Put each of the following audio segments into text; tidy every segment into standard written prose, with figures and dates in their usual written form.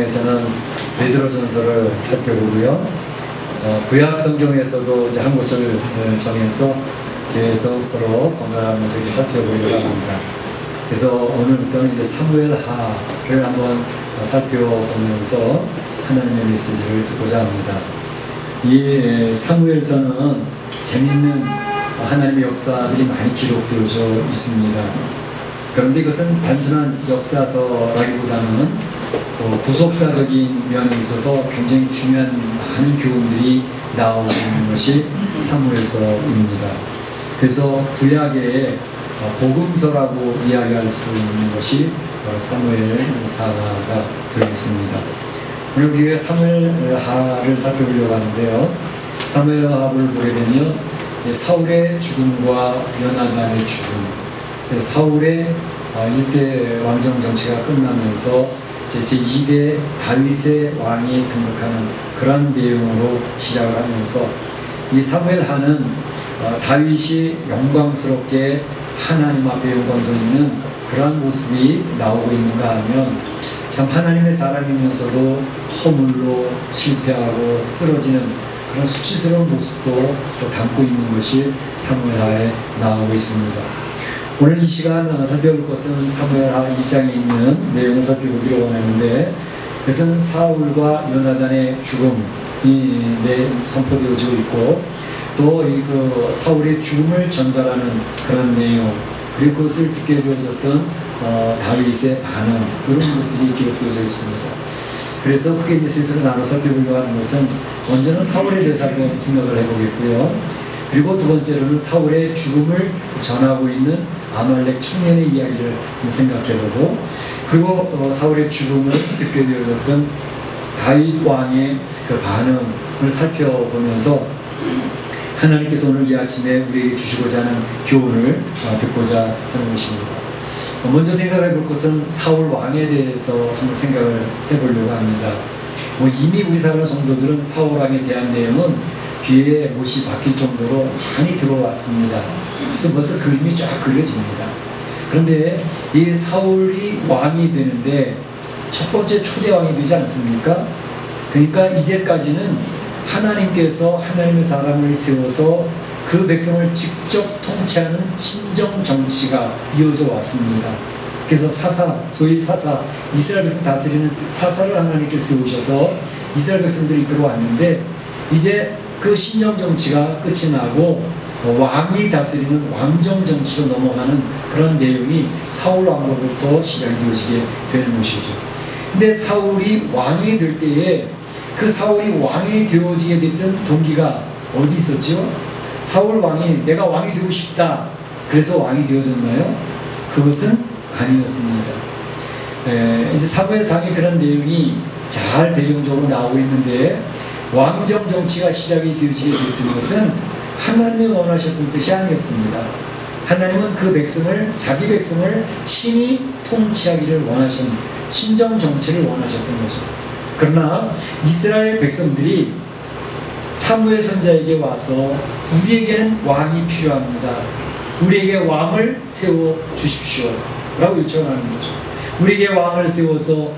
성경에서는 베드로전서를 살펴보고요. 구약 성경에서도 이제 한 곳을 정해서 계속 서로 번갈아가면서 살펴보려고 합니다. 그래서 오늘부터는 이제 사무엘하를 한번 살펴보면서 하나님의 메시지를 듣고자 합니다. 이 사무엘서는 재미있는 하나님의 역사들이 많이 기록되어져 있습니다. 그런데 이것은 단순한 역사서라기보다는 구속사적인 면에 있어서 굉장히 중요한 많은 교훈들이 나오고 있는 것이 사무엘서입니다. 그래서 구약의 복음서라고 이야기할 수 있는 것이 사무엘사가 되겠습니다. 오늘 우리가 사무엘하를 살펴보려고 하는데요. 사무엘하를 보게 되면 사울의 죽음과 요나단의 죽음, 사울의 일대 왕정 정치가 끝나면서 제2대 다윗의 왕이 등극하는 그런 내용으로 시작을 하면서 이 사무엘하는 다윗이 영광스럽게 하나님 앞에 영광 돌리는 그런 모습이 나오고 있는가 하면 참 하나님의 사람이면서도 허물로 실패하고 쓰러지는 그런 수치스러운 모습도 또 담고 있는 것이 사무엘하에 나오고 있습니다. 오늘 이 시간 살펴볼 것은 사무엘하 2장에 있는 내용을 살펴보기로 원하는데, 그것은 사울과 요나단의 죽음이 선포되어지고 있고, 또 그 사울의 죽음을 전달하는 그런 내용, 그리고 그것을 듣게 되어졌던 다윗의 반응, 그런 것들이 기록되어져 있습니다. 그래서 크게 이제 세 손을 나눠 살펴보려고 하는 것은, 먼저는 사울에 대해서 한번 생각을 해보겠고요. 그리고 두 번째로는 사울의 죽음을 전하고 있는 아말렉 청년의 이야기를 생각해보고, 그리고 사울의 죽음을 듣게 되어졌던 다윗 왕의 그 반응을 살펴보면서 하나님께서 오늘 이 아침에 우리에게 주시고자 하는 교훈을 듣고자 하는 것입니다. 먼저 생각해 볼 것은 사울 왕에 대해서 한번 생각을 해보려고 합니다. 이미 우리 사랑 성도들은 사울 왕에 대한 내용은 귀에 못이 박힐 정도로 많이 들어왔습니다. 그래서 벌써 그림이 쫙 그려집니다. 그런데 이 사울이 왕이 되는데 첫 번째 초대 왕이 되지 않습니까? 그러니까 이제까지는 하나님께서 하나님의 사람을 세워서 그 백성을 직접 통치하는 신정 정치가 이어져 왔습니다. 그래서 소위 사사, 이스라엘 백성 다스리는 사사를 하나님께서 세우셔서 이스라엘 백성들이 이끌어왔는데, 이제 그 신정 정치가 끝이 나고 왕이 다스리는 왕정 정치로 넘어가는 그런 내용이 사울 왕으로부터 시작이 되어지게 되는 것이죠. 근데 사울이 왕이 될 때에 그 사울이 왕이 되어지게 됐던 동기가 어디 있었죠? 사울 왕이 내가 왕이 되고 싶다 그래서 왕이 되어졌나요? 그것은 아니었습니다. 이제 사무엘상에 그런 내용이 잘 배경적으로 나오고 있는데, 왕정 정치가 시작이 되어지게 됐던 것은 하나님이 원하셨던 뜻이 아니었습니다. 하나님은 그 백성을, 자기 백성을 친히 통치하기를 원하신 신정 정치를 원하셨던 거죠. 그러나 이스라엘 백성들이 사무엘 선지자에게 와서 우리에게는 왕이 필요합니다. 우리에게 왕을 세워 주십시오 라고 요청하는 거죠. 우리에게 왕을 세워서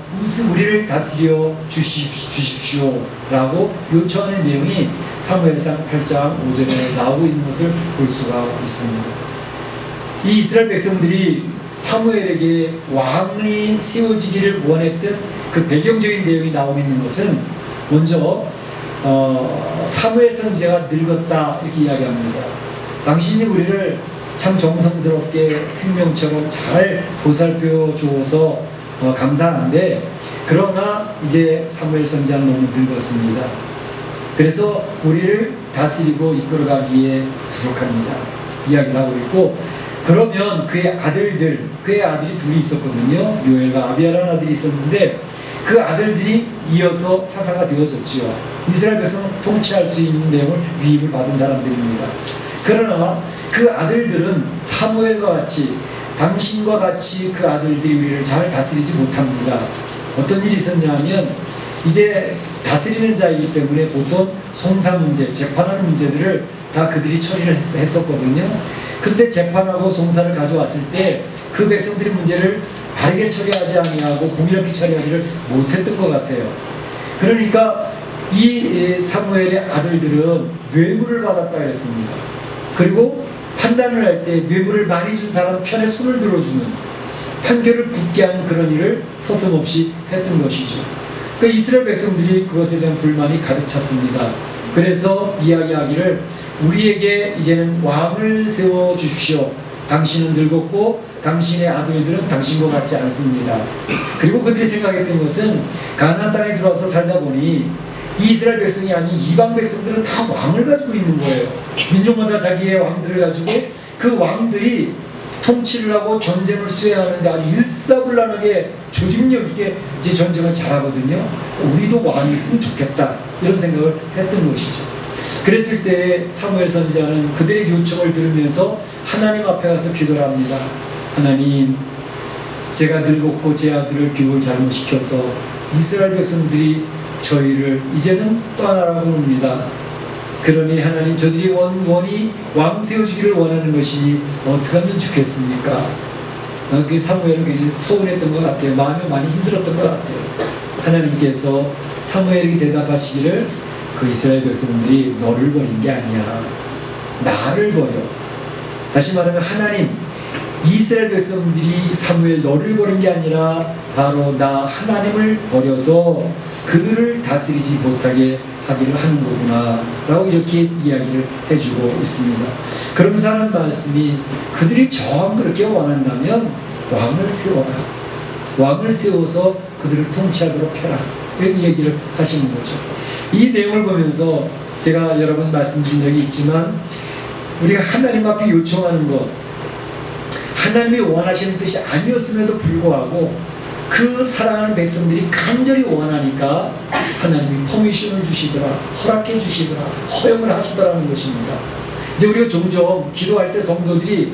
우리를 다스려 주십시오 라고 요청하는 내용이 사무엘상 8장 5절에 나오고 있는 것을 볼 수가 있습니다. 이 이스라엘 백성들이 사무엘에게 왕이 세워지기를 원했던 그 배경적인 내용이 나오고 있는 것은, 먼저 사무엘 선지자가 늙었다 이렇게 이야기합니다. 당신이 우리를 참 정성스럽게 생명처럼 잘 보살펴 주어서 감사한데, 그러나 이제 사무엘 선지자는 너무 늙었습니다. 그래서 우리를 다스리고 이끌어가기에 부족합니다 이야기를 하고 있고, 그러면 그의 아들이 둘이 있었거든요. 요엘과 아비야라는 아들이 있었는데, 그 아들들이 이어서 사사가 되어졌지요. 이스라엘 백성은 통치할 수 있는 내용을 위임을 받은 사람들입니다. 그러나 그 아들들은 사무엘과 같이, 당신과 같이 그 아들들이 우리를 잘 다스리지 못합니다. 어떤 일이 있었냐면, 이제 다스리는 자이기 때문에 보통 송사 문제, 재판하는 문제들을 다 그들이 처리를 했었거든요. 근데 재판하고 송사를 가져왔을 때 그 백성들의 문제를 바르게 처리하지 아니하고 공의롭게 처리하지를 못했던 것 같아요. 그러니까 이 사무엘의 아들들은 뇌물을 받았다 했습니다. 그리고 판단을 할 때 뇌물을 많이 준 사람 편에 손을 들어주는, 판결을 굳게 하는 그런 일을 서슴없이 했던 것이죠. 그 이스라엘 백성들이 그것에 대한 불만이 가득 찼습니다. 그래서 이야기하기를 우리에게 이제는 왕을 세워 주십시오. 당신은 늙었고 당신의 아들들은 당신과 같지 않습니다. 그리고 그들이 생각했던 것은 가나안 땅에 들어와서 살다 보니 이스라엘 백성이 아닌 이방 백성들은 다 왕을 가지고 있는 거예요. 민족마다 자기의 왕들을 가지고 그 왕들이 통치를 하고 전쟁을 수행하는데 아주 일사불란하게 조직력 있게 이제 전쟁을 잘하거든요. 우리도 왕이 있으면 좋겠다, 이런 생각을 했던 것이죠. 그랬을 때 사무엘 선지자는 그들의 요청을 들으면서 하나님 앞에 가서 기도를 합니다. 하나님, 제가 늙었고 제 아들을 교육을 잘못시켜서 이스라엘 백성들이 저희를 이제는 떠나라고 합니다. 그러니 하나님, 저들이 원히 왕 세워주기를 원하는 것이니 어떻게 하면 좋겠습니까? 그 사무엘은 굉장히 서운했던 것 같아요. 마음이 많이 힘들었던 것 같아요. 하나님께서 사무엘에게 대답하시기를 그 이스라엘 백성들이 너를 버린 게 아니야, 나를 버려. 다시 말하면 하나님, 이스라엘 백성들이 사무엘 너를 버린 게 아니라 바로 나 하나님을 버려서 그들을 다스리지 못하게 하기를 하는 거구나 라고 이렇게 이야기를 해주고 있습니다. 그러면서 하는 말씀이 그들이 정 그렇게 원한다면 왕을 세워라, 왕을 세워서 그들을 통치하도록 해라, 이런 얘기를 하시는 거죠. 이 내용을 보면서 제가 여러 번 말씀드린 적이 있지만 우리가 하나님 앞에 요청하는 것, 하나님이 원하시는 뜻이 아니었음에도 불구하고 그 사랑하는 백성들이 간절히 원하니까 하나님이 퍼미션을 주시더라, 허락해 주시더라, 허용을 하시더라는 것입니다. 이제 우리가 종종 기도할 때 성도들이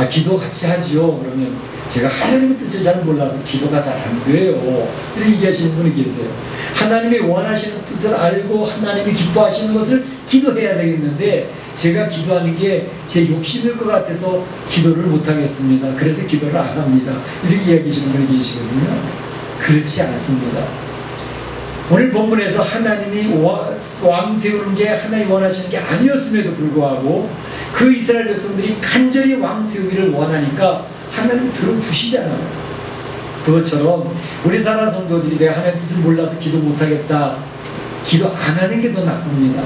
기도 같이 하지요. 그러면 제가 하나님의 뜻을 잘 몰라서 기도가 잘 안 돼요, 이렇게 얘기하시는 분이 계세요. 하나님이 원하시는 뜻을 알고 하나님이 기뻐하시는 것을 기도해야 되겠는데 제가 기도하는 게 제 욕심일 것 같아서 기도를 못하겠습니다. 그래서 기도를 안 합니다, 이렇게 이야기하시는 분이 계시거든요. 그렇지 않습니다. 오늘 본문에서 하나님이 왕 세우는 게 하나님이 원하시는 게 아니었음에도 불구하고 그 이스라엘 백성들이 간절히 왕 세우기를 원하니까 하나님 들어주시잖아요. 그것처럼 우리 사랑 성도들이 내가 하나님 뜻을 몰라서 기도 못하겠다, 기도 안 하는 게 더 나쁩니다.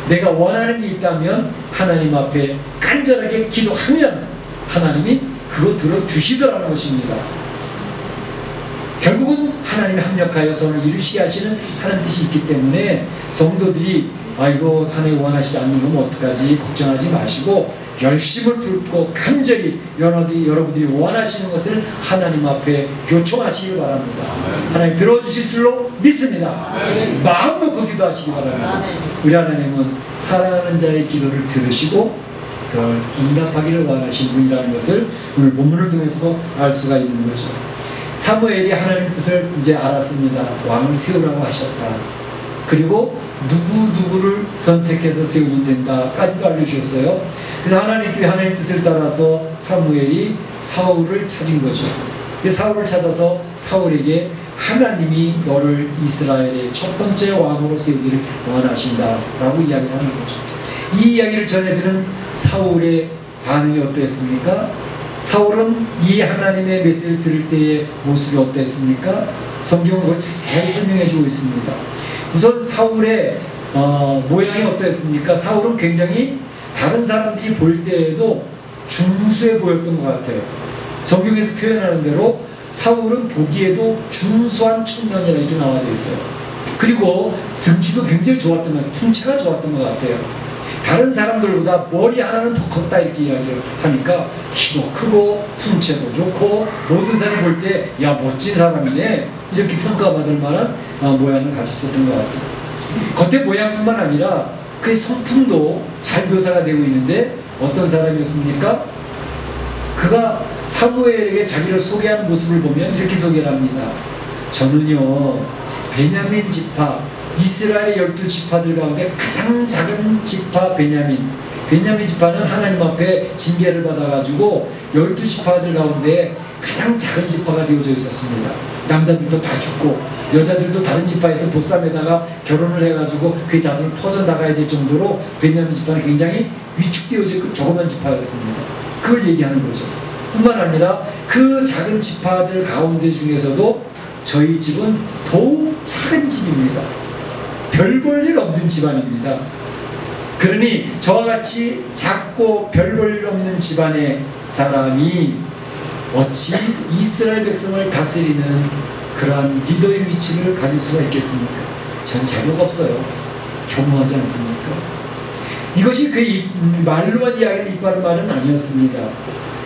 내가 원하는 게 있다면 하나님 앞에 간절하게 기도하면 하나님이 그거 들어주시더라는 것입니다. 결국은 하나님이 합력하여 선을 이루시게 하시는 하나님 뜻이 있기 때문에 성도들이 이거 하나님 원하시지 않는 건 어떡하지 걱정하지 마시고 열심을 붓고 간절히 여러분들이 원하시는 것을 하나님 앞에 요청하시기 바랍니다. 하나님 들어주실 줄로 믿습니다. 마음 놓고 기도하시기 바랍니다. 우리 하나님은 사랑하는 자의 기도를 들으시고 그걸 응답하기를 원하시는 분이라는 것을 오늘 본문을 통해서도 알 수가 있는 거죠. 사무엘이 하나님의 뜻을 이제 알았습니다. 왕을 세우라고 하셨다. 그리고 누구를 선택해서 세우면 된다까지도 알려주셨어요. 그래서 하나님 뜻을 따라서 사무엘이 사울을 찾은 거죠. 사울을 찾아서 사울에게 하나님이 너를 이스라엘의 첫 번째 왕으로 세우기를 원하신다라고 이야기하는 거죠. 이 이야기를 전해들은 사울의 반응이 어떠했습니까? 사울은 이 하나님의 메시지를 들을 때의 모습이 어떠했습니까? 성경은 그걸 자세히 설명해 주고 있습니다. 우선 사울의 모양이 어떠했습니까? 사울은 굉장히 다른 사람들이 볼 때에도 준수해 보였던 것 같아요. 성경에서 표현하는 대로 사울은 보기에도 준수한 청년이라 이렇게 나와져 있어요. 그리고 등치도 굉장히 좋았던 것 같아요. 풍채가 좋았던 것 같아요. 다른 사람들보다 머리 하나는 더 컸다 이렇게 이야기를 하니까 키도 크고 풍채도 좋고 모든 사람이 볼 때 야 멋진 사람이네 이렇게 평가받을 만한 모양을 가지고 있었던 것 같아요. 겉의 모양뿐만 아니라 그의 성품도 잘 묘사가 되고 있는데 어떤 사람이었습니까? 그가 사무엘에게 자기를 소개하는 모습을 보면 이렇게 소개를 합니다. 저는요 베냐민 지파, 이스라엘의 12지파들 가운데 가장 작은 지파 베냐민 지파는 하나님 앞에 징계를 받아가지고 12지파들 가운데 가장 작은 지파가 되어져 있었습니다. 남자들도 다 죽고 여자들도 다른 지파에서 보쌈에다가 결혼을 해가지고 그 자손을 퍼져나가야 될 정도로 베냐민 지파는 굉장히 위축되어져 있고 조그만 지파였습니다. 그걸 얘기하는 거죠. 뿐만 아니라 그 작은 지파들 가운데 중에서도 저희 집은 더욱 작은 집입니다. 별 볼 일 없는 집안입니다. 그러니 저와 같이 작고 별 볼 일 없는 집안의 사람이 어찌 이스라엘 백성을 다스리는 그러한 리더의 위치를 가질 수가 있겠습니까? 전 자료가 없어요. 겸허하지 않습니까? 이것이 그 말로만 이야기를 이빠른 말은 아니었습니다.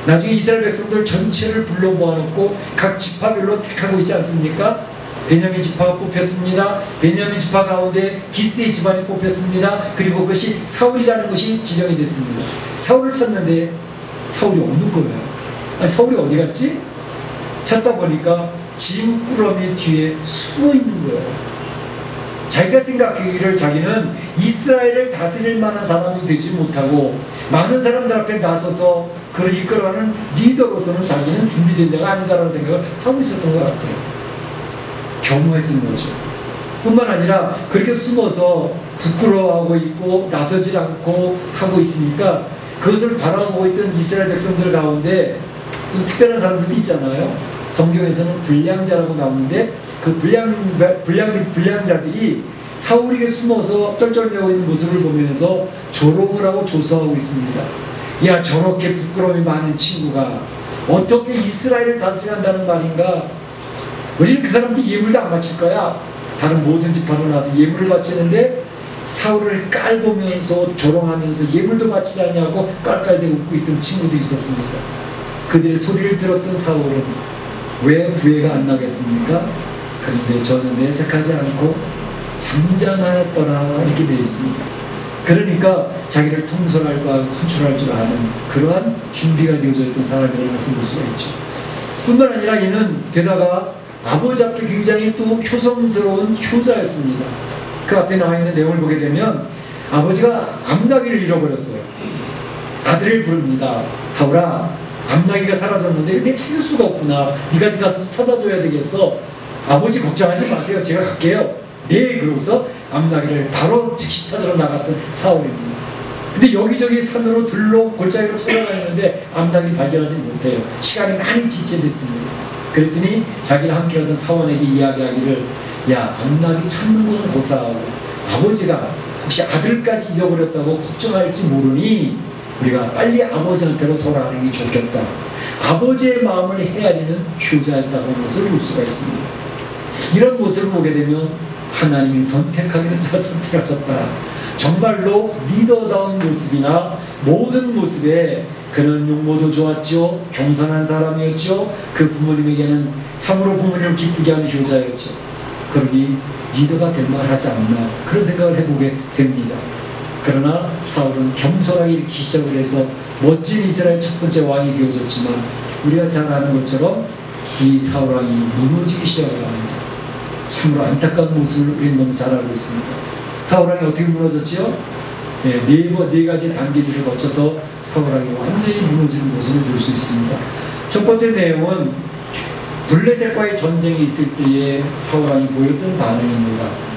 나중에 이스라엘 백성들 전체를 불러 모아놓고 각 지파별로 택하고 있지 않습니까? 베냐민 지파가 뽑혔습니다. 베냐민 지파 가운데 기스의 집안이 뽑혔습니다. 그리고 그것이 사울이라는 것이 지정이 됐습니다. 사울을 찾는데 사울이 없는 거예요. 아니, 사울이 어디 갔지? 찾다 보니까 짐꾸러미 뒤에 숨어 있는 거예요. 자기가 생각하기를 자기는 이스라엘을 다스릴 만한 사람이 되지 못하고 많은 사람들 앞에 나서서 그를 이끌어가는 리더로서는 자기는 준비된 자가 아니다라는 생각을 하고 있었던 것 같아요. 겸허했던 거죠. 뿐만 아니라 그렇게 숨어서 부끄러워하고 있고 나서질 않고 하고 있으니까 그것을 바라보고 있던 이스라엘 백성들 가운데 좀 특별한 사람들이 있잖아요. 성경에서는 불량자라고 나오는데 그 불량자들이 사울에게 숨어서 쩔쩔매고 있는 모습을 보면서 조롱을 하고 조소하고 있습니다. 야, 저렇게 부끄러움이 많은 친구가 어떻게 이스라엘을 다스려야 한다는 말인가? 우리는 그 사람들 예물도 안 바칠 거야. 다른 모든 지파로 나와서 예물을 바치는데 사울을 깔보면서 조롱하면서 예물도 바치지 않냐고 깔깔대고 웃고 있던 친구들이 있었습니다. 그들의 소리를 들었던 사울은 왜 부해가 안 나겠습니까? 그런데 저는 내색하지 않고 잠잠하였더라 이렇게 되어 있습니다. 그러니까 자기를 통솔할과 컨트롤할 줄 아는 그러한 준비가 되어져 있던 사람이라는 것을 볼 수가 있죠. 뿐만 아니라 이는 게다가 아버지 앞에 굉장히 또 효성스러운 효자였습니다. 그 앞에 나와 있는 내용을 보게 되면 아버지가 암나귀를 잃어버렸어요. 아들을 부릅니다. 사울아, 암나귀가 사라졌는데 내 찾을 수가 없구나. 네가 가서 찾아줘야 되겠어. 아버지 걱정하지 마세요. 제가 갈게요. 네. 그러고서 암나귀를 바로 즉시 찾으러 나갔던 사울입니다. 근데 여기저기 산으로 들로 골짜기로 찾아다니는데 암나귀를 발견하지 못해요. 시간이 많이 지체됐습니다. 그랬더니 자기를 함께하던 사원에게 이야기하기를, 야, 암나귀 찾는 건 고사하고 아버지가 혹시 아들까지 잊어버렸다고 걱정할지 모르니 우리가 빨리 아버지한테로 돌아가는 게 좋겠다. 아버지의 마음을 헤아리는 효자였다고 하는 것을 볼 수가 있습니다. 이런 모습을 보게 되면 하나님이 선택하기는 잘 선택하셨다. 정말로 리더다운 모습이나 모든 모습에 그는 용모도 좋았죠. 겸손한 사람이었죠. 그 부모님에게는 참으로 부모님을 기쁘게 하는 효자였죠. 그러니 리더가 될 만하지 않나 그런 생각을 해보게 됩니다. 그러나 사울은 겸손하게 이렇게 시작을 해서 멋진 이스라엘 첫 번째 왕이 되어졌지만 우리가 잘 아는 것처럼 이 사울 왕이 무너지기 시작을 합니다. 참으로 안타까운 모습을 우리는 너무 잘 알고 있습니다. 사울 왕이 어떻게 무너졌지요? 네 가지 단계들을 거쳐서 사울 왕이 완전히 무너지는 모습을 볼 수 있습니다. 첫 번째 내용은 블레셋과의 전쟁이 있을 때에 사울 왕이 보였던 반응입니다.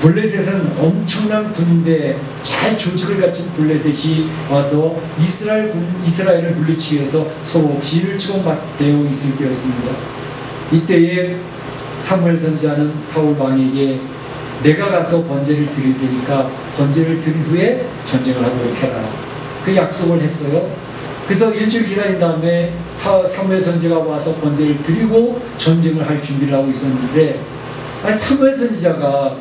블레셋은 엄청난 군대, 잘 조직을 갖춘 블레셋이 와서 이스라엘을 물리치기 위해서 서로 지를 치고 맞대어 있을 때였습니다. 이때에 사무엘 선지자는 사울 왕에게 내가 가서 번제를 드릴 테니까 번제를 드린 후에 전쟁을 하도록 해라. 그 약속을 했어요. 그래서 일주일 기다린 다음에 사무엘 선지자가 와서 번제를 드리고 전쟁을 할 준비를 하고 있었는데 사무엘 선지자가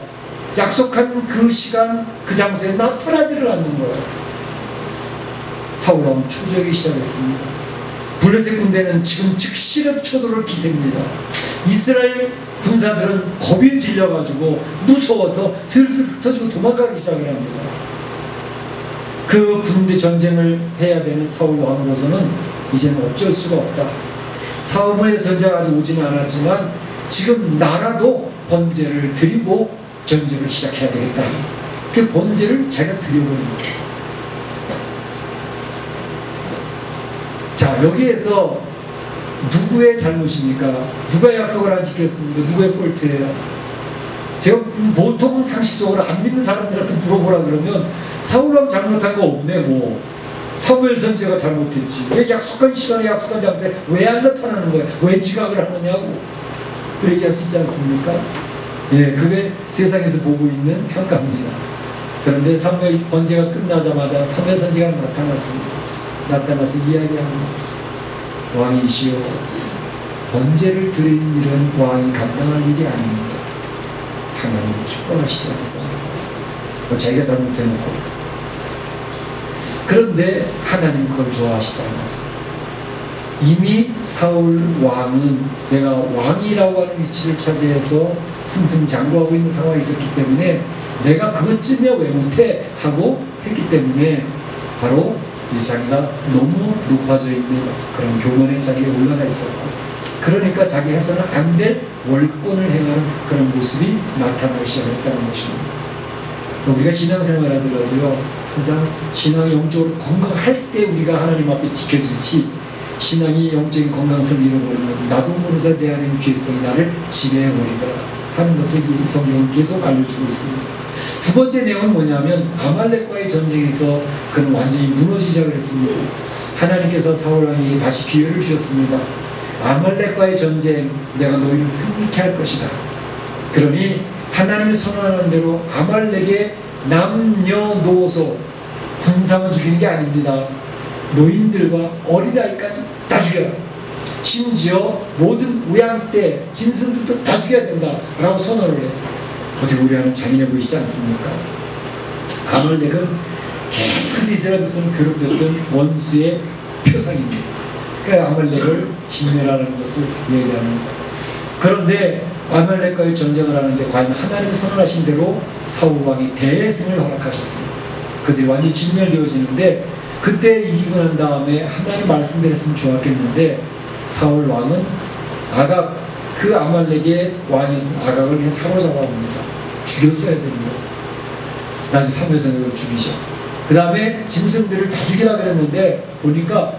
약속한 그 시간 그 장소에 나타나지를 않는 거예요. 사울 왕은 초조하기 시작했습니다. 블레셋 군대는 지금 즉시로 쳐들어올 기세입니다. 이스라엘 군사들은 겁이 질려가지고 무서워서 슬슬 흩어지고 도망가기 시작을 합니다. 그 군대 전쟁을 해야 되는 사울 왕으로서는 이제는 어쩔 수가 없다. 사무엘 선지자가 아직 오지는 않았지만 지금 나라도 번제를 드리고 전쟁을 시작해야 되겠다. 그 번제를 제가 드려버립니다. 자, 여기에서 누구의 잘못입니까? 누가 약속을 안 지켰습니까? 누구의 폴트예요? 제가 보통 상식적으로 안 믿는 사람들한테 물어보라 그러면 사울왕 잘못한 거 없네 뭐. 사무엘 선지자가 잘못했지. 왜 약속한 시간에 약속한 장소에 왜 안 나타나는 거야? 왜 지각을 하느냐고. 그 얘기할 수 있지 않습니까? 예, 그게 세상에서 보고 있는 평가입니다. 그런데 사무엘 번제가 끝나자마자 사무엘 선지자가 나타났습니다. 나타나서 이야기합니다. 왕이시여, 번제를 드린 일은 왕이 감당할 일이 아닙니다. 하나님이 기뻐하시지 않습니다. 자기가 잘못해놓고. 그런데 하나님 그걸 좋아하시지 않았어요. 이미 사울 왕은 내가 왕이라고 하는 위치를 차지해서 승승장구하고 있는 상황이 있었기 때문에 내가 그것쯤이야 왜 못해? 하고 했기 때문에 바로 이 자기가 너무 높아져 있는 그런 교만의 자리에 올라가 있었고, 그러니까 자기 해서는 안 될 월권을 행하는 그런 모습이 나타나기 시작했다는 것입니다. 우리가 신앙생활 하더라도요, 항상 신앙이 영적으로 건강할 때 우리가 하나님 앞에 지켜지지, 신앙이 영적인 건강성을 잃어버리면 나도 모르서 내 안에 죄성이 나를 지배해버리더라 하는 것을 이 성경은 계속 알려주고 있습니다. 두 번째 내용은 뭐냐면 아말렉과의 전쟁에서 그는 완전히 무너지기 시작했습니다. 하나님께서 사울왕에게 다시 기회를 주셨습니다. 아말렉과의 전쟁, 내가 너희를 승리케 할 것이다. 그러니 하나님이 선언하는 대로 아말렉의 남녀노소 군상을 죽이는 게 아닙니다. 노인들과 어린아이까지 다 죽여라. 심지어 모든 우양떼, 짐승들도 다 죽여야 된다 라고 선언을 해요. 어떻게 우리와는 잔인해 보이지 않습니까? 아말렉은 계속해서 이스라엘 백성을 괴롭혔던 원수의 표상입니다. 그러니까 아말렉을 진멸하는 것을 얘기합니다. 그런데 아말렉과의 전쟁을 하는데 과연 하나님이 선언하신 대로 사울왕이 대승을 허락하셨습니다. 그들이 완전히 진멸되어지는데, 그때 이기고 난 다음에 하나님 말씀대로 했으면 좋았겠는데 사울왕은 아각, 그 아말렉의 왕인 아각을 그냥 사로잡아옵니다. 죽였어야 됩니다. 나중에 사무엘상으로 죽이죠. 그 다음에 짐승들을 다 죽이라 그랬는데 보니까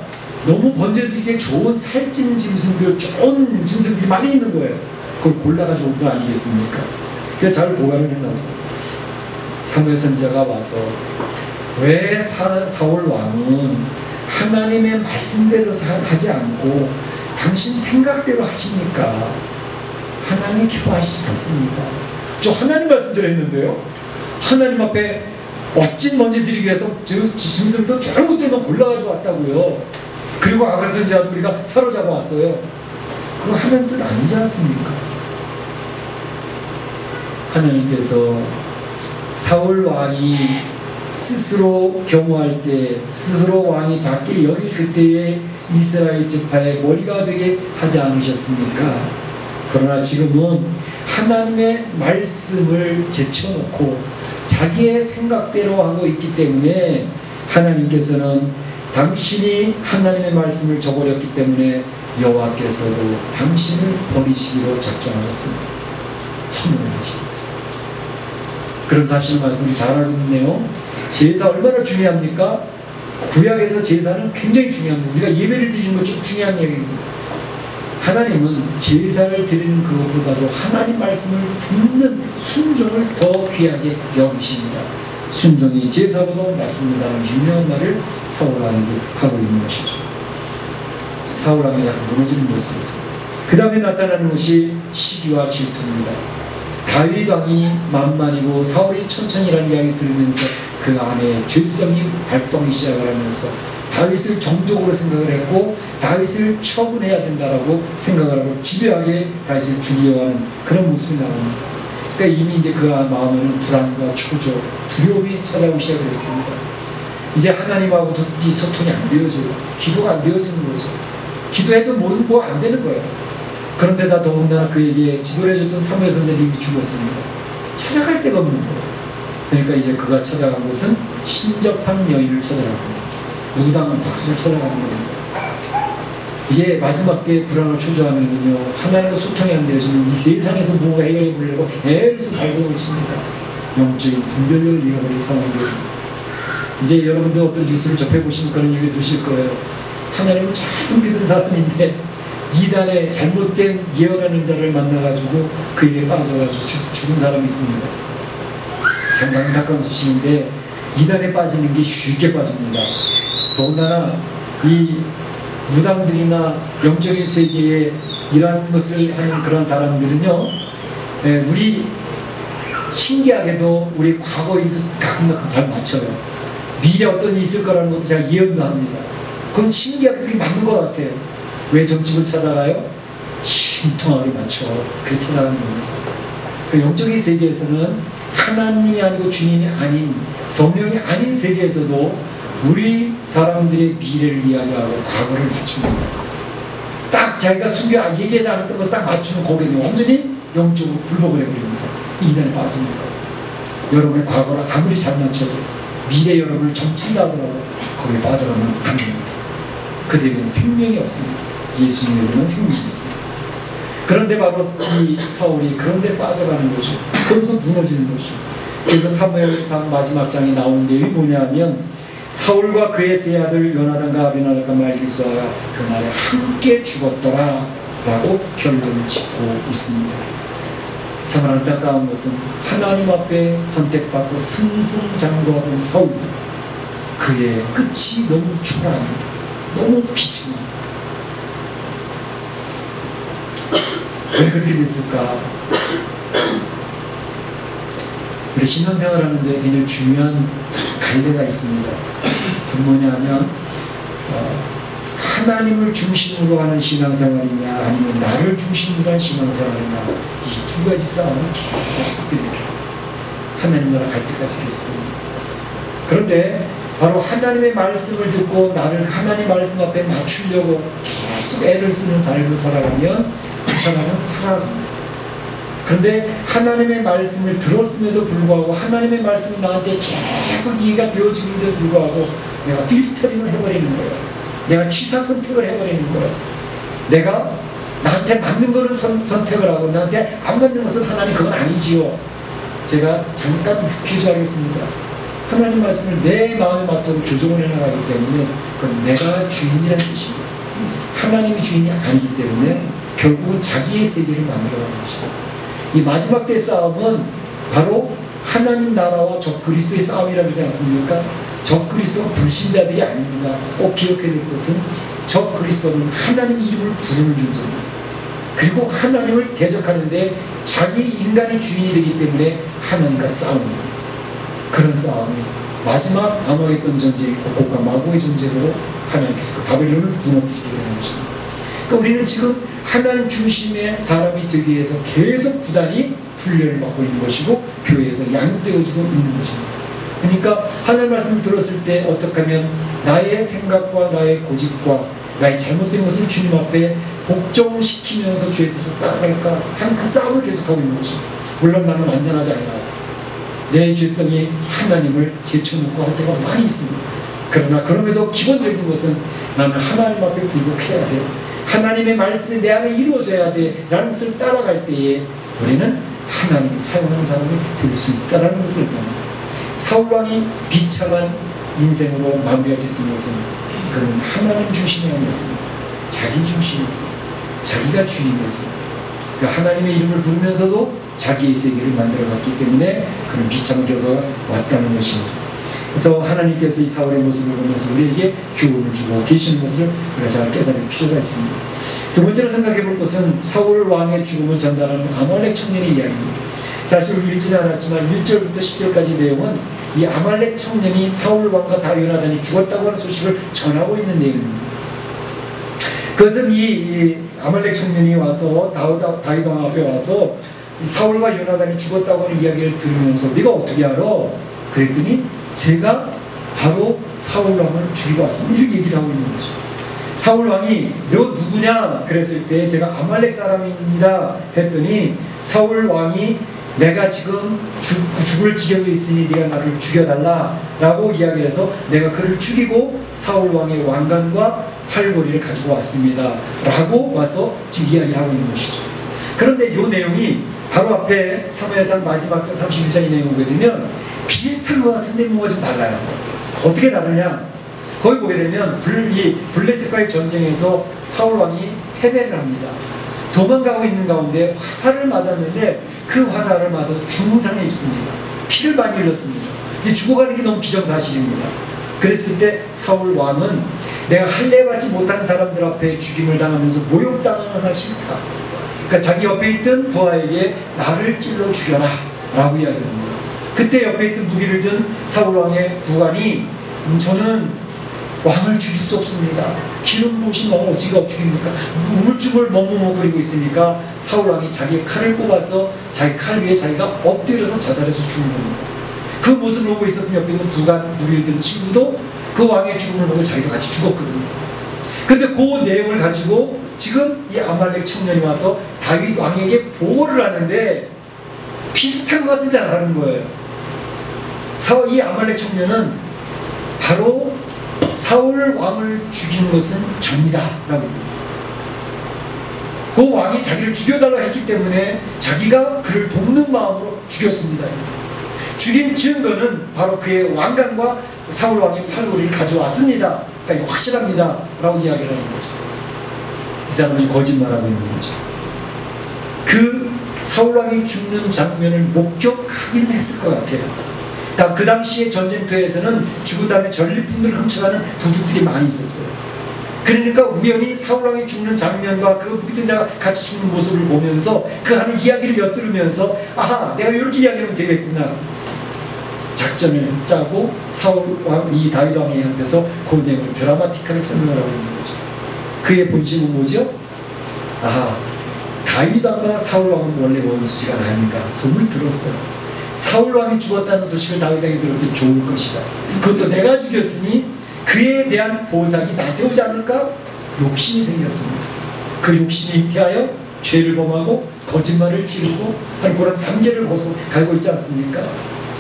너무 번제드리기에 좋은 살찐 짐승들, 좋은 짐승들이 많이 있는 거예요. 그걸 골라가지고 온 거 아니겠습니까? 그래서 잘 보관을 해놨어. 사무엘 선지자가 와서 왜 사울 왕은 하나님의 말씀대로 하지 않고 당신 생각대로 하십니까? 하나님이 기뻐하시지 않습니까? 저 하나님 말씀대로 했는데요. 하나님 앞에 멋진 번제 드리기 위해서 짐승도 좋은 것들만 골라가지고 왔다고요. 그리고 아가 선지자도 우리가 사로잡아 왔어요. 그거 하나님 뜻 아니지 않습니까? 하나님께서 사울 왕이 스스로 경호할 때, 스스로 왕이 작게 여길 그때의 이스라엘 지파의 머리가 되게 하지 않으셨습니까? 그러나 지금은 하나님의 말씀을 제쳐놓고 자기의 생각대로 하고 있기 때문에 하나님께서는 당신이 하나님의 말씀을 저버렸기 때문에 여호와께서도 당신을 버리시기로 작정하셨습니다. 선언을 하지. 그런 사실을 말씀을 잘 알고 있네요. 제사 얼마나 중요합니까? 구약에서 제사는 굉장히 중요합니다. 우리가 예배를 드리는 것 좀 중요한 얘기입니다. 하나님은 제사를 드리는 그것보다도 하나님 말씀을 듣는 순종을 더 귀하게 여기십니다. 순종이 제사보다 낫습니다. 유명한 말을 사울왕에게 하고 있는 것이죠. 사울왕이 약간 무너지는 모습이었습니다. 그 다음에 나타나는 것이 시기와 질투입니다. 다윗 왕이 만만이고 사울이 천천히라는 이야기 들으면서 그 안에 죄성이 발동이 시작을 하면서 다윗을 정적으로 생각을 했고 다윗을 처분해야 된다라고 생각을 하고 집요하게 다윗을 죽이려 하는 그런 모습이 나옵니다. 그러니까 이미 이제 그 마음에는 불안과 초조, 두려움이 찾아오기 시작을 했습니다. 이제 하나님하고도 이 소통이 안 되어져요. 기도가 안 되어지는 거죠. 기도해도 뭐 안 되는 거예요. 그런데다 더군다나 그에게 지도를 해줬던 사무엘 선지자는 이미 죽었습니다. 찾아갈 데가 없는 거예요. 그러니까 이제 그가 찾아간 곳은 신접한 여인을 찾아간 겁니다. 무당한 박수를 찾아가는 겁니다. 이게 마지막 때에 불안을 초조하면요, 하나님과 소통이 안 되어지면 이 세상에서 무엇가 해결해 보려고 애써 발버둥을 칩니다. 영적인 분별력을 잃어버린 상황이 됩니다. 이제 여러분들 어떤 뉴스를 접해보시면 그런 얘기 들으실 거예요. 하나님을 잘 섬기던 사람인데 이단의 잘못된 예언하는 자를 만나가지고 그에게 빠져가지고 죽은 사람이 있습니다. 참 안타까운 소식인데 이단에 빠지는 게 쉽게 빠집니다. 더군다나 이 무당들이나 영적인 세계에 이러한 것을 하는 그런 사람들은요, 우리 신기하게도 우리 과거에도 가끔 잘 맞춰요. 미래 어떤 일이 있을 거라는 것도 제가 예언도 합니다. 그건 신기하게 그게 맞는 것 같아요. 왜 점집을 찾아가요? 신통하게 맞춰. 그렇게 찾아가는 겁니다. 그 영적인 세계에서는 하나님이 아니고 주님이 아닌 성령이 아닌 세계에서도 우리 사람들의 미래를 이야기하고 과거를 맞춥니다. 딱 자기가 얘기하지 않았던 것을 딱 맞추면 거기에 완전히 영적으로 굴복을 해버립니다. 이단에 빠집니다. 여러분의 과거를 아무리 잘 맞춰도 미래 여러분을 점친다 하더라도 거기에 빠져가면 안 됩니다. 그들에게는 생명이 없습니다. 예수님에게는 생명이 있습니다. 그런데 바로 이 사울이 그런데 빠져가는 거죠. 그래서 무너지는 거죠. 그래서 사무엘상 마지막 장에 나오는 내용이 뭐냐면 사울과 그의 세 아들 요나단과 아비나답과 말기수아가 그날에 함께 죽었더라 라고 결론을 짓고 있습니다. 참 안타까운 것은 하나님 앞에 선택받고 승승장구하던 사울, 그의 끝이 너무 초라합니다. 너무 비참합니다. 왜 그렇게 됐을까? 우리 신앙생활 하는데 굉장히 중요한 갈래가 있습니다. 그건 뭐냐면 하나님을 중심으로 하는 신앙생활이냐 아니면 나를 중심으로 하는 신앙생활이냐, 이 두 가지 싸움은 계속됩니다. 하나님 나라 갈 때까지 계속됩니다. 그런데 바로 하나님의 말씀을 듣고 나를 하나님 말씀 앞에 맞추려고 계속 애를 쓰는 삶을 살아가면 그 사람은 살아갑니다. 그런데 하나님의 말씀을 들었음에도 불구하고 하나님의 말씀이 나한테 계속 이해가 되어지는데도 불구하고 내가 필터링을 해버리는 거예요. 내가 취사 선택을 해버리는 거예요. 내가 나한테 맞는 거는 선택을 하고 나한테 안 맞는 것은 하나님 그건 아니지요. 제가 잠깐 익스큐즈 하겠습니다. 하나님 말씀을 내 마음에 맞도록 조정을 해나가기 때문에 그건 내가 주인이라는 뜻입니다. 하나님이 주인이 아니기 때문에 결국은 자기의 세계를 만들어가는 것입니다. 이 마지막 때 싸움은 바로 하나님 나라와 적 그리스도의 싸움이라고 하지 않습니까? 적 그리스도는 불신자들이 아닙니다. 꼭 기억해야 될 것은 적 그리스도는 하나님 이름을 부르는 존재입니다. 그리고 하나님을 대적하는데 자기 인간의 주인이 되기 때문에 하나님과 싸웁니다. 그런 싸움이 마지막 아마겟돈 전쟁이고 고가 마고의 존재로 하나님께서 그 바벨론을 무너뜨리게 되는 것입니다. 그러니까 우리는 지금 하나님 중심의 사람이 되기 위해서 계속 부단히 훈련을 받고 있는 것이고 교회에서 양육되어지고 있는 것입니다. 그러니까 하나님 말씀을 들었을 때 어떻게 하면 나의 생각과 나의 고집과 나의 잘못된 것을 주님 앞에 복종시키면서 주의 뜻을 따라갈까 하는 그 싸움을 계속하고 있는 것입니다. 물론 나는 완전하지 않아요. 내 죄성이 하나님을 제쳐놓고 할 때가 많이 있습니다. 그러나 그럼에도 기본적인 것은 나는 하나님 앞에 굴복해야 돼. 하나님의 말씀이 내 안에 이루어져야 돼 라는 것을 따라갈 때에 우리는 하나님이 사용하는 사람이 될 수 있다는 것을 봅니다. 사울왕이 비참한 인생으로 마무리가 됐던 것은 그는 하나님 중심이 아니었습니다. 자기 중심이었습니다. 자기가 주인이었습니다. 그 하나님의 이름을 부르면서도 자기의 세계를 만들어갔기 때문에 그런 비참한 결과가 왔다는 것입니다. 그래서 하나님께서 이 사울의 모습을 보면서 우리에게 교훈을 주고 계시는 것을 우리가 잘 깨달을 필요가 있습니다. 두 번째로 생각해 볼 것은 사울 왕의 죽음을 전달하는 아말렉 청년의 이야기입니다. 사실 우리 읽지는 않았지만 1절부터 10절까지 내용은 이 아말렉 청년이 사울 왕과 다윗나단이 죽었다고 하는 소식을 전하고 있는 내용입니다. 그것은 이 아말렉 청년이 와서 다윗 왕 앞에 와서 사울과 요나단이 죽었다고 하는 이야기를 들으면서 네가 어떻게 알아? 그랬더니 제가 바로 사울 왕을 죽이고 왔습니다. 이렇게 얘기를 하고 있는 거죠. 사울 왕이 너 누구냐? 그랬을 때 제가 아말렉 사람입니다 했더니 사울 왕이 내가 지금 죽을 지경에 있으니 네가 나를 죽여달라 라고 이야기해서 내가 그를 죽이고 사울 왕의 왕관과 팔걸이를 가지고 왔습니다 라고 와서 지금 이야기하고 있는 것이죠. 그런데 이 내용이 바로 앞에 사무엘상 마지막 장 31장의 내용을 보게 되면 비슷한 것 같은데 뭐가 좀 달라요. 어떻게 다르냐? 거기 보게 되면 블레셋과의 전쟁에서 사울 왕이 패배를 합니다. 도망가고 있는 가운데 화살을 맞았는데 그 화살을 맞아 중상에 입습니다. 피를 많이 흘렸습니다. 이제 죽어가는 게 너무 기정사실입니다. 그랬을 때 사울 왕은 내가 할례받지 못한 사람들 앞에 죽임을 당하면서 모욕당하는 하나 싫다. 그러니까 자기 옆에 있던 부하에게 나를 찔러 죽여라 라고 이야기합니다. 그때 옆에 있던 무기를 든 사울 왕의 부관이 저는 왕을 죽일 수 없습니다. 기름 부으신 왕을 어찌가 죽입니까? 우물쭈물 머뭇거리고 있으니까 사울 왕이 자기의 칼을 뽑아서 자기 칼 위에 자기가 엎드려서 자살해서 죽은 겁니다. 그 모습을 보고 있었던 옆에 있는 부관 무기를 든 친구도 그 왕의 죽음을 보고 자기도 같이 죽었거든요. 근데 그 내용을 가지고 지금 이 아말렉 청년이 와서 다윗 왕에게 보호를 하는데 비슷한 것 같은데 다른 거예요. 이 아말렉 청년은 바로 사울 왕을 죽인 것은 전이다 라고 합니다. 그 왕이 자기를 죽여달라고 했기 때문에 자기가 그를 돕는 마음으로 죽였습니다. 죽인 증거는 바로 그의 왕관과 사울 왕의 팔걸이를 가져왔습니다. 그러니까 확실합니다 라고 이야기를 하는 거죠. 이 사람은 거짓말하고 있는 거죠. 그 사울 왕이 죽는 장면을 목격하긴 했을 것 같아요. 그 당시에 전쟁터에서는 죽은 다음에 전리품들을 훔쳐가는 도둑들이 많이 있었어요. 그러니까 우연히 사울 왕이 죽는 장면과 그 무기든 자가 같이 죽는 모습을 보면서 그 하는 이야기를 엿들으면서 아하, 내가 이렇게 이야기하면 되겠구나. 작전을 짜고 사울 왕이 다윗 왕의 앞에서 그 내용을 드라마틱하게 설명을 하고 있는 거죠. 그의 본심은 뭐죠? 아하, 다윗 왕과 사울 왕은 원래 원수지가 아닌가 소문을 들었어요. 사울 왕이 죽었다는 소식을 다윗 왕이 들을 때 좋을 것이다. 그것도 내가 죽였으니 그에 대한 보상이 나한테 오지 않을까? 욕심이 생겼습니다. 그 욕심이 잉태하여 죄를 범하고 거짓말을 지르고 하는 그런 단계를 가지고 있지 않습니까?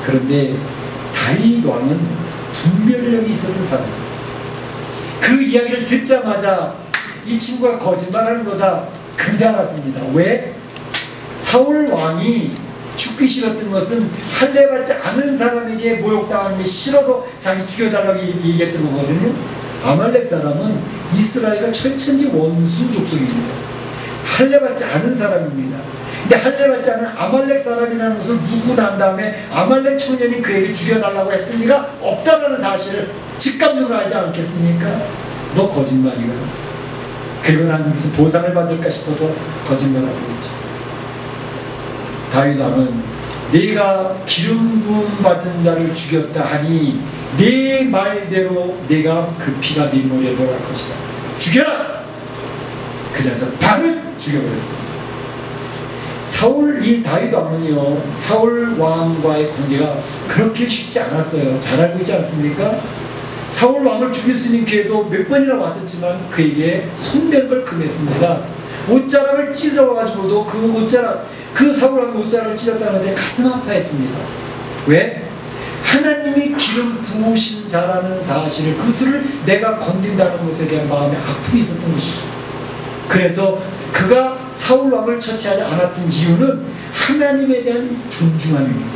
그런데 다윗 왕은 분별력이 있었던 사람입니다. 그 이야기를 듣자마자 이 친구가 거짓말하는 거다 금세 알았습니다. 왜? 사울 왕이 죽기 싫었던 것은 할례받지 않은 사람에게 모욕당하는 게 싫어서 자기 죽여달라고 얘기했던 거거든요. 아말렉 사람은 이스라엘과 천천지 원수 족속입니다. 할례받지 않은 사람입니다. 근데 할례받지 않은 아말렉 사람이라는 것을 묻고 난 다음에 아말렉 청년이 그에게 죽여달라고 했을 리가 없다는 사실을 직감적으로 알지 않겠습니까? 너 거짓말이야. 그리고 난 무슨 보상을 받을까 싶어서 거짓말하고 있지. 다윗 왕은 내가 기름 부음 받은 자를 죽였다 하니 내 말대로 내가 그 피가 네 머리에 돌아갈 것이다. 죽여라! 그 자리에서 바로 죽여버렸습니다. 이 다윗 왕은요, 사울 왕과의 관계가 그렇게 쉽지 않았어요. 잘 알고 있지 않습니까? 사울 왕을 죽일 수 있는 기회도 몇 번이나 왔었지만 그에게 손댄 걸 금했습니다. 옷자락을 찢어가지고도 그 사울 왕의 옷자락을 찢었다는데 가슴 아파했습니다. 왜? 하나님이 기름 부으신 자라는 사실을, 그것을 내가 건든다는 것에 대한 마음의 아픔이 있었던 것이죠. 그래서 그가 사울 왕을 처치하지 않았던 이유는 하나님에 대한 존중함입니다.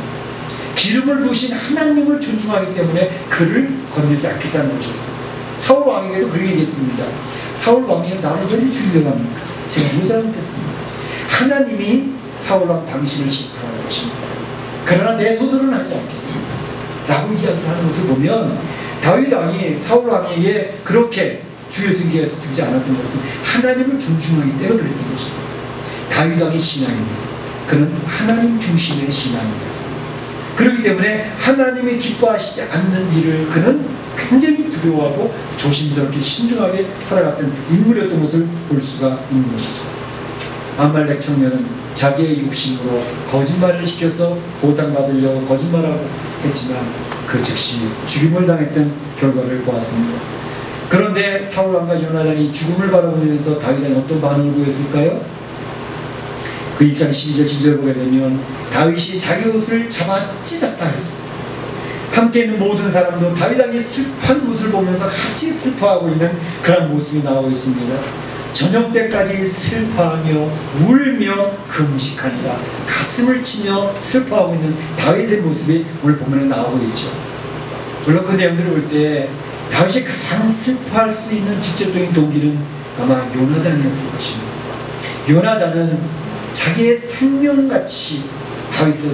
기름을 부으신 하나님을 존중하기 때문에 그를 건들지 않겠다는 것이었어요. 사울 왕에게도 그렇게 얘기했습니다. 사울 왕이 나를 왜 죽이려고 합니까? 제가 뭐 잘못했습니다. 하나님이 사울 왕 당신을 심판할 것입니다. 그러나 내 손으로는 하지 않겠습니다. 라고 이야기를 하는 것을 보면 다윗 왕이 사울 왕에게 그렇게 죽일 수 있게 해서 죽지 않았던 것은 하나님을 존중하기 때문에 그랬던 것입니다. 다윗 왕의 신앙입니다. 그는 하나님 중심의 신앙이었습니다. 그렇기 때문에 하나님이 기뻐하시지 않는 일을 그는 굉장히 두려워하고 조심스럽게 신중하게 살아갔던 인물이었던 것을 볼 수가 있는 것이죠. 아말렉 청년은 자기의 욕심으로 거짓말을 시켜서 보상받으려고 거짓말하고 했지만 그 즉시 죽임을 당했던 결과를 보았습니다. 그런데 사울 왕과 요나단이 죽음을 바라보면서 다윗은 어떤 반응을 보였을까요? 그 1장 12절 10절 보게 되면 다윗이 자기 옷을 잡아 찢었다 했습니다. 함께 있는 모든 사람도 다윗 왕이 슬픈 모습을 보면서 같이 슬퍼하고 있는 그런 모습이 나오고 있습니다. 저녁 때까지 슬퍼하며 울며 금식하니라. 가슴을 치며 슬퍼하고 있는 다윗의 모습이 오늘 보면에 나오고 있죠. 물론 그 내용들을 볼 때 다윗이 가장 슬퍼할 수 있는 직접적인 동기는 아마 요나단이었을 것입니다. 요나단은 자기의 생명같이 다윗을